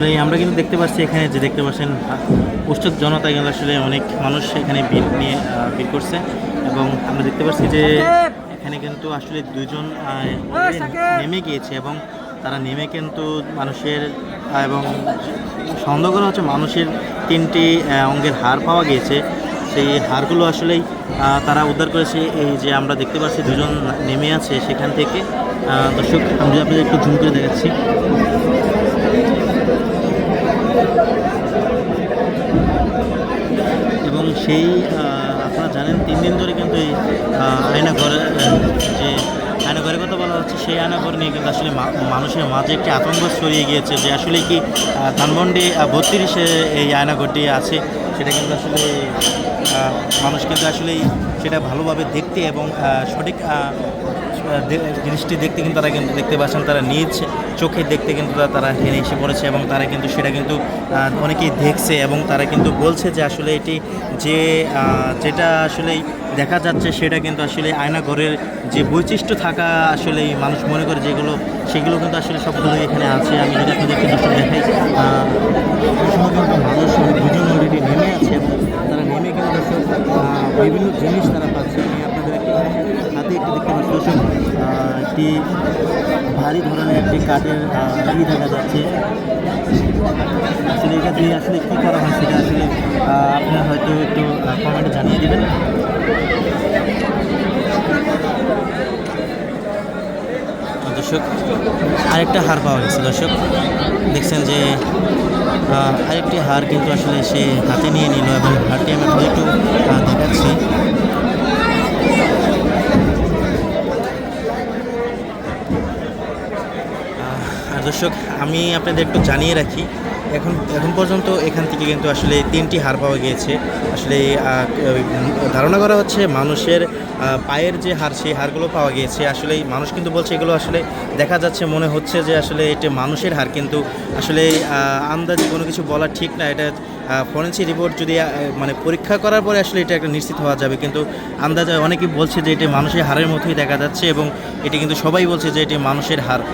আমরা কিন্তু দেখতে পাচ্ছি এখানে যে দেখতে পাচ্ছেন উৎসুক জনতা কিন্তু আসলে অনেক মানুষ এখানে ভিড় করছে এবং আমরা দেখতে পাচ্ছি যে এখানে কিন্তু আসলে দুজন নেমে গিয়েছে এবং তারা নেমে কিন্তু মানুষের এবং সন্দেহ করা হচ্ছে মানুষের 3টি অঙ্গের হাড় পাওয়া গিয়েছে। সেই হাড়গুলো আসলেই তারা উদ্ধার করেছে। এই যে আমরা দেখতে পাচ্ছি দুজন নেমে আছে সেখান থেকে। দর্শক আমি আপনাদের একটু জুম করে দেখাচ্ছি। এবং সেই আপনারা জানেন 3 দিন ধরে কিন্তু এই আয়নাঘর যে আয়নাঘরের কথা বলা হচ্ছে সেই আয়নাঘর নিয়ে কিন্তু আসলে মানুষের মাঝে একটি আতঙ্ক ছড়িয়ে গিয়েছে যে আসলে কি ধানমন্ডি 32-এ এই আয়নাঘরটি আছে সেটা কিন্তু আসলে মানুষ কিন্তু আসলেই সেটা ভালোভাবে দেখতে এবং সঠিক জিনিসটি দেখতে কিন্তু তারা কিন্তু দেখতে পাচ্ছেন, তারা নিজ চোখে দেখতে কিন্তু তারা এখানে এসে পড়েছে এবং তারা কিন্তু সেটা কিন্তু অনেকেই দেখছে এবং তারা কিন্তু বলছে যে আসলে এটি যেটা আসলেই দেখা যাচ্ছে সেটা কিন্তু আসলে আয়নাঘরের যে বৈশিষ্ট্য থাকা আসলে মানুষ মনে করে যেগুলো সেগুলো কিন্তু আসলে সবগুলো এখানে আছে। আমি যদি আপনাদেরকে দর্শক দেখাই মানুষ দুজন অলরেডি নেমে আছে এবং তারা নেমে কিন্তু দর্শক বিভিন্ন জিনিস তারা পাচ্ছে। আমি আপনাদের হাতে একটি দেখতে পাচ্ছি দর্শক একটি ভারী ধরনের একটি কাঠের দেখা যাচ্ছে। আসলে এটা দিয়ে আসলে কী করা হয় সেটা আসলে আপনারা হয়তো একটু কমেন্টে জানিয়ে দেবেন। দর্শক আরেকটা হার পাওয়া গেছে। দর্শক দেখছেন যে আরেকটি হার কিন্তু আসলে সে হাতে নিয়ে নিল এবং হারটি আমি একটু দেখাচ্ছি। আর দর্শক আমি আপনাদের একটু জানিয়ে রাখি এখন পর্যন্ত এখান থেকে কিন্তু আসলে 3টি হাড় পাওয়া গিয়েছে। আসলে ধারণা করা হচ্ছে মানুষের পায়ের যে হাড় সেই হাড়গুলো পাওয়া গিয়েছে। আসলে মানুষ কিন্তু বলছে এগুলো আসলে দেখা যাচ্ছে মনে হচ্ছে যে আসলে এটা মানুষের হাড়, কিন্তু আসলে আন্দাজে কোনো কিছু বলা ঠিক না। এটা ফরেনসিক রিপোর্ট যদি মানে পরীক্ষা করার পরে আসলে এটা একটা নিশ্চিত হওয়া যাবে, কিন্তু আন্দাজে অনেকেই বলছে যে এটি মানুষের হাড়ের মতোই দেখা যাচ্ছে এবং এটি কিন্তু সবাই বলছে যে এটি মানুষের হাড়।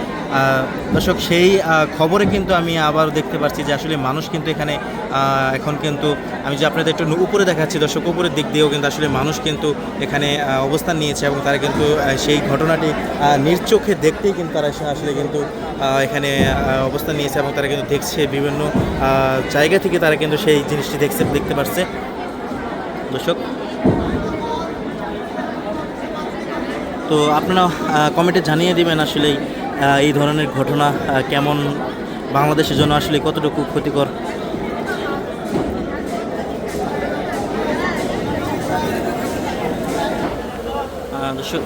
দর্শক সেই খবরে কিন্তু আমি আবার দেখতে পাচ্ছি যে আসলে মানুষ কিন্তু এখানে এখন কিন্তু আমি যে আপনাদের একটু উপরে দেখাচ্ছি দর্শক, উপরের দিক দিয়েও কিন্তু আসলে মানুষ কিন্তু এখানে অবস্থান নিয়েছে এবং তারা কিন্তু সেই ঘটনাটি নিজ চোখে দেখতেই কিন্তু তারা আসলে কিন্তু এখানে অবস্থান নিয়েছে এবং তারা কিন্তু দেখছে বিভিন্ন জায়গা থেকে তারা কিন্তু সেই জিনিসটি দেখতে পারছে। দর্শক তো আপনারা কমেন্টে জানিয়ে দিবেন আসলে এই ধরনের ঘটনা কেমন বাংলাদেশের জন্য আসলে কতটুকু ক্ষতিকর। দর্শক